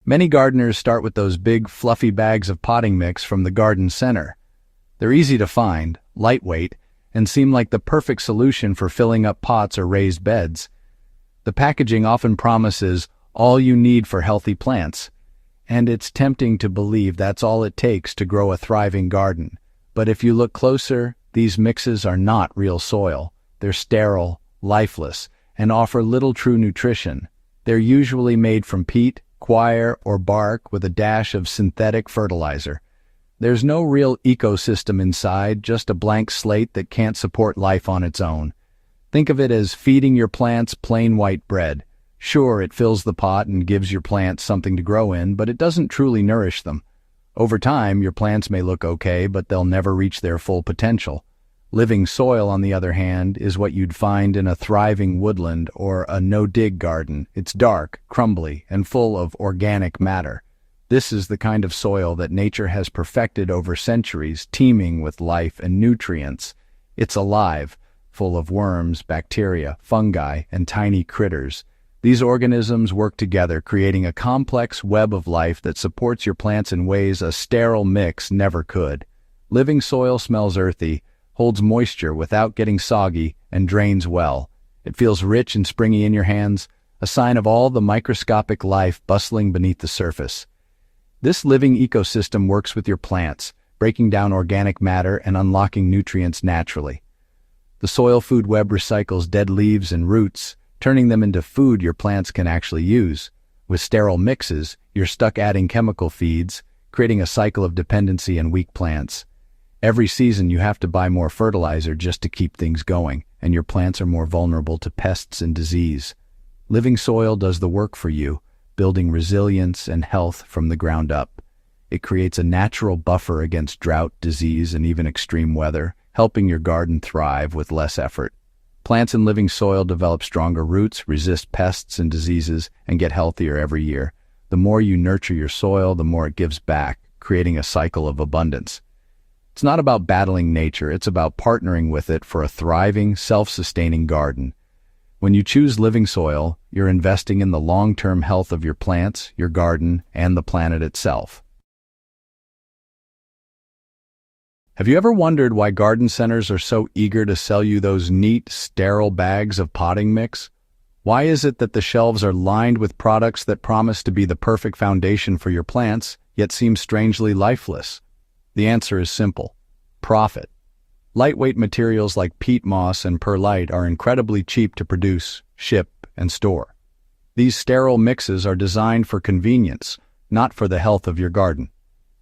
Many gardeners start with those big, fluffy bags of potting mix from the garden center. They're easy to find, lightweight, and seem like the perfect solution for filling up pots or raised beds. The packaging often promises all you need for healthy plants, and it's tempting to believe that's all it takes to grow a thriving garden. But if you look closer, these mixes are not real soil. They're sterile, lifeless, and offer little true nutrition. They're usually made from peat, coir, or bark with a dash of synthetic fertilizer. There's no real ecosystem inside, just a blank slate that can't support life on its own. Think of it as feeding your plants plain white bread. Sure, it fills the pot and gives your plants something to grow in, but it doesn't truly nourish them. Over time, your plants may look okay, but they'll never reach their full potential. Living soil, on the other hand, is what you'd find in a thriving woodland or a no-dig garden. It's dark, crumbly, and full of organic matter. This is the kind of soil that nature has perfected over centuries, teeming with life and nutrients. It's alive, full of worms, bacteria, fungi, and tiny critters. These organisms work together, creating a complex web of life that supports your plants in ways a sterile mix never could. Living soil smells earthy, holds moisture without getting soggy, and drains well. It feels rich and springy in your hands, a sign of all the microscopic life bustling beneath the surface. This living ecosystem works with your plants, breaking down organic matter and unlocking nutrients naturally. The soil food web recycles dead leaves and roots, turning them into food your plants can actually use. With sterile mixes, you're stuck adding chemical feeds, creating a cycle of dependency and weak plants. Every season you have to buy more fertilizer just to keep things going, and your plants are more vulnerable to pests and disease. Living soil does the work for you, building resilience and health from the ground up. It creates a natural buffer against drought, disease, and even extreme weather, helping your garden thrive with less effort. Plants in living soil develop stronger roots, resist pests and diseases, and get healthier every year. The more you nurture your soil, the more it gives back, creating a cycle of abundance. It's not about battling nature, it's about partnering with it for a thriving, self-sustaining garden. When you choose living soil, you're investing in the long-term health of your plants, your garden, and the planet itself. Have you ever wondered why garden centers are so eager to sell you those neat, sterile bags of potting mix? Why is it that the shelves are lined with products that promise to be the perfect foundation for your plants, yet seem strangely lifeless? The answer is simple: profit. Lightweight materials like peat moss and perlite are incredibly cheap to produce, ship, and store. These sterile mixes are designed for convenience, not for the health of your garden.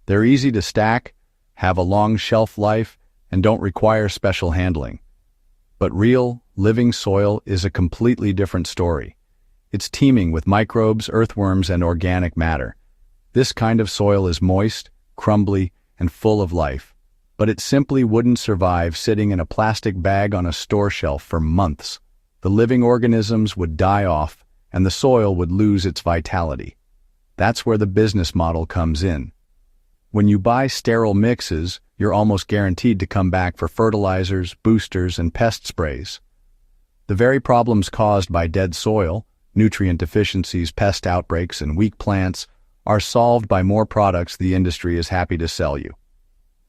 They're easy to stack, have a long shelf life, and don't require special handling. But real, living soil is a completely different story. It's teeming with microbes, earthworms, and organic matter. This kind of soil is moist, crumbly, and full of life. But it simply wouldn't survive sitting in a plastic bag on a store shelf for months. The living organisms would die off, and the soil would lose its vitality. That's where the business model comes in. When you buy sterile mixes, you're almost guaranteed to come back for fertilizers, boosters, and pest sprays. The very problems caused by dead soil, nutrient deficiencies, pest outbreaks, and weak plants, are solved by more products the industry is happy to sell you.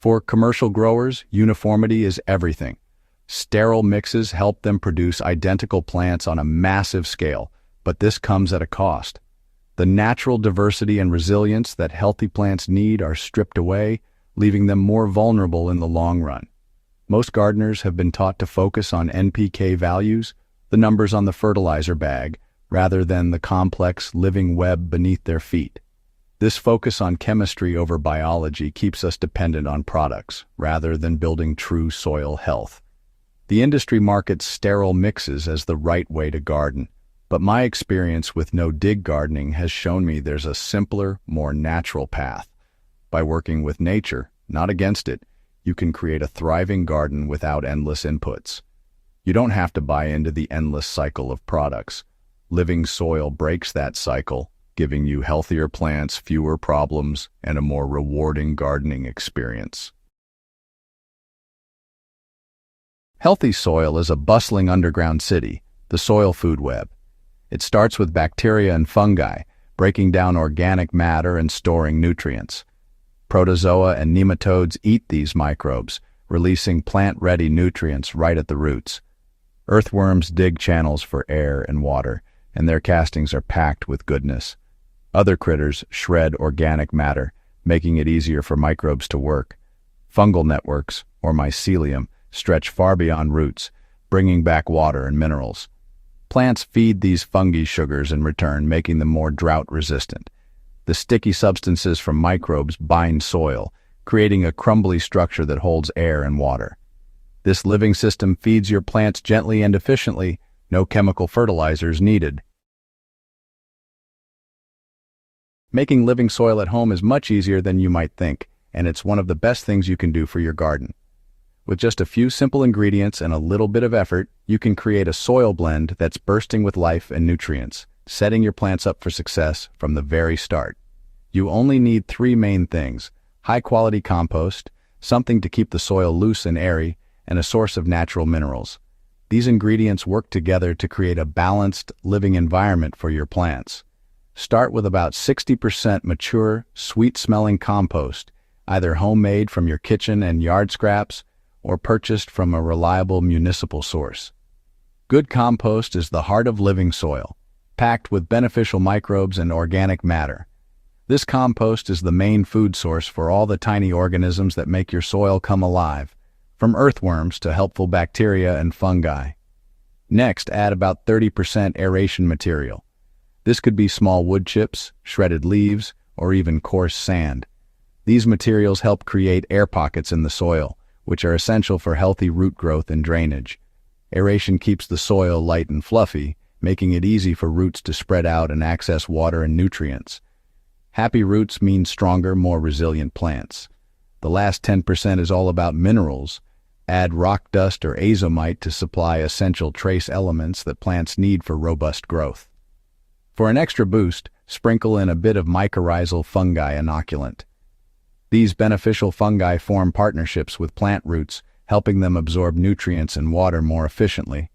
For commercial growers, uniformity is everything. Sterile mixes help them produce identical plants on a massive scale, but this comes at a cost. The natural diversity and resilience that healthy plants need are stripped away, leaving them more vulnerable in the long run. Most gardeners have been taught to focus on NPK values, the numbers on the fertilizer bag, rather than the complex living web beneath their feet. This focus on chemistry over biology keeps us dependent on products, rather than building true soil health. The industry markets sterile mixes as the right way to garden, but my experience with no-dig gardening has shown me there's a simpler, more natural path. By working with nature, not against it, you can create a thriving garden without endless inputs. You don't have to buy into the endless cycle of products. Living soil breaks that cycle, giving you healthier plants, fewer problems, and a more rewarding gardening experience. Healthy soil is a bustling underground city, the soil food web. It starts with bacteria and fungi, breaking down organic matter and storing nutrients. Protozoa and nematodes eat these microbes, releasing plant-ready nutrients right at the roots. Earthworms dig channels for air and water, and their castings are packed with goodness. Other critters shred organic matter, making it easier for microbes to work. Fungal networks, or mycelium, stretch far beyond roots, bringing back water and minerals. Plants feed these fungi sugars in return, making them more drought-resistant. The sticky substances from microbes bind soil, creating a crumbly structure that holds air and water. This living system feeds your plants gently and efficiently, no chemical fertilizers needed. Making living soil at home is much easier than you might think, and it's one of the best things you can do for your garden. With just a few simple ingredients and a little bit of effort, you can create a soil blend that's bursting with life and nutrients, setting your plants up for success from the very start. You only need 3 main things: high-quality compost, something to keep the soil loose and airy, and a source of natural minerals. These ingredients work together to create a balanced, living environment for your plants. Start with about 60% mature, sweet-smelling compost, either homemade from your kitchen and yard scraps, or purchased from a reliable municipal source. Good compost is the heart of living soil, packed with beneficial microbes and organic matter. This compost is the main food source for all the tiny organisms that make your soil come alive, from earthworms to helpful bacteria and fungi. Next, add about 30% aeration material. This could be small wood chips, shredded leaves, or even coarse sand. These materials help create air pockets in the soil, which are essential for healthy root growth and drainage. Aeration keeps the soil light and fluffy, making it easy for roots to spread out and access water and nutrients. Happy roots mean stronger, more resilient plants. The last 10% is all about minerals. Add rock dust or azomite to supply essential trace elements that plants need for robust growth. For an extra boost, sprinkle in a bit of mycorrhizal fungi inoculant. These beneficial fungi form partnerships with plant roots, helping them absorb nutrients and water more efficiently.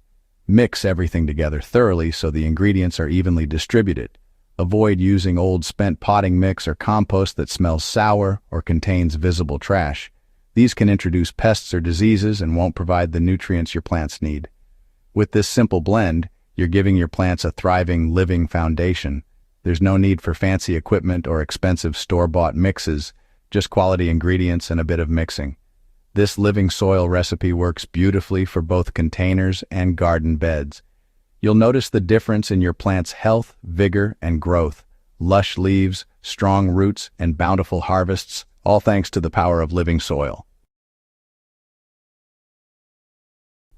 Mix everything together thoroughly so the ingredients are evenly distributed. Avoid using old spent potting mix or compost that smells sour or contains visible trash. These can introduce pests or diseases and won't provide the nutrients your plants need. With this simple blend, you're giving your plants a thriving, living foundation. There's no need for fancy equipment or expensive store-bought mixes, just quality ingredients and a bit of mixing. This living soil recipe works beautifully for both containers and garden beds. You'll notice the difference in your plant's health, vigor, and growth. Lush leaves, strong roots, and bountiful harvests, all thanks to the power of living soil.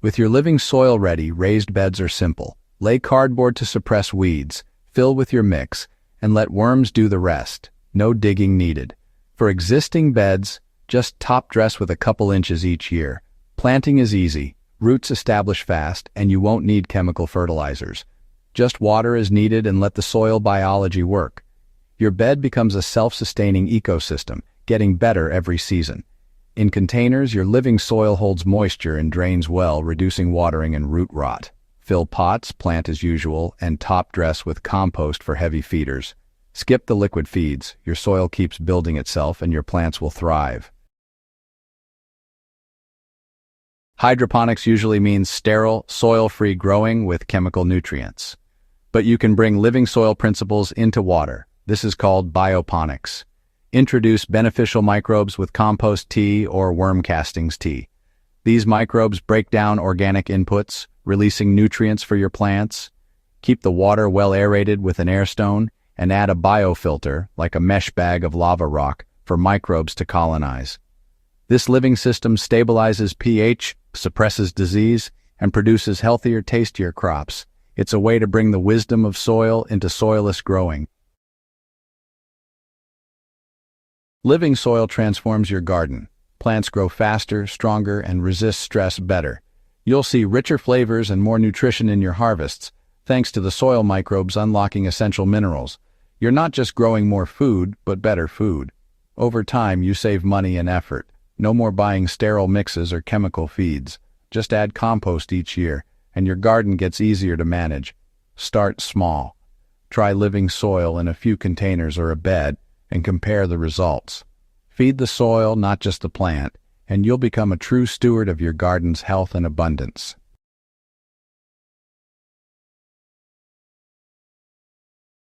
With your living soil ready, raised beds are simple. Lay cardboard to suppress weeds, fill with your mix, and let worms do the rest. No digging needed. For existing beds, just top dress with a couple inches each year. Planting is easy, roots establish fast, and you won't need chemical fertilizers. Just water is needed and let the soil biology work. Your bed becomes a self-sustaining ecosystem, getting better every season. In containers, your living soil holds moisture and drains well, reducing watering and root rot. Fill pots, plant as usual, and top dress with compost for heavy feeders. Skip the liquid feeds, your soil keeps building itself and your plants will thrive. Hydroponics usually means sterile, soil-free growing with chemical nutrients. But you can bring living soil principles into water. This is called bioponics. Introduce beneficial microbes with compost tea or worm castings tea. These microbes break down organic inputs, releasing nutrients for your plants. Keep the water well aerated with an air stone, and add a biofilter, like a mesh bag of lava rock, for microbes to colonize. This living system stabilizes pH, suppresses disease, and produces healthier, tastier crops. It's a way to bring the wisdom of soil into soilless growing. Living soil transforms your garden. Plants grow faster, stronger, and resist stress better. You'll see richer flavors and more nutrition in your harvests, thanks to the soil microbes unlocking essential minerals. You're not just growing more food, but better food. Over time, you save money and effort. No more buying sterile mixes or chemical feeds. Just add compost each year, and your garden gets easier to manage. Start small. Try living soil in a few containers or a bed and compare the results. Feed the soil, not just the plant, and you'll become a true steward of your garden's health and abundance.